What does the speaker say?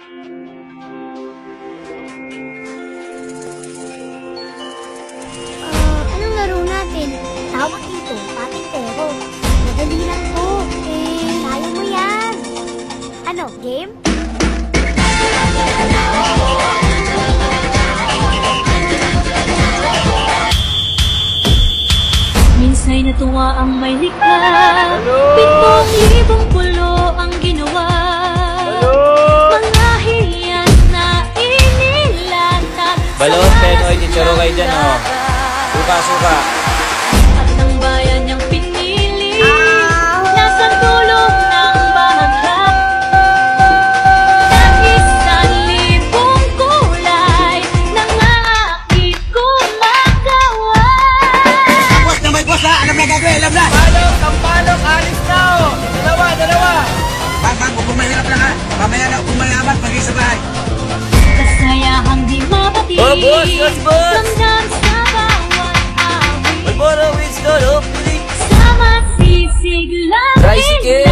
Anong laro natin? Tawag dito, patintero. Madali lang to. Kaya mo yan. Ano, game? Minsa'y natuwa ang may likha. 7,000 pulo ang ginawa. Mga hiyan na inilatag. Balot, Penoy, Chicharo kayo dyan, oh. Suka. At ang bayan niyang pinili. Nasa tulong ng bahagya. Ng 1,000 kulay. Nangangakit kumagawa. Boss na may boss ha! Alam na gagawin, alam na! Kampalok, alis na, oh. Dalawa. Bang, huwag kong mahirap lang ha! Mamaya na kung mayaman pag-i sa bahay! Kasayahang di mapati. Oh, boss! Ramdam sa bawat awit. Magboro, Winston, hopefully. Sa masisiglang Tricycle!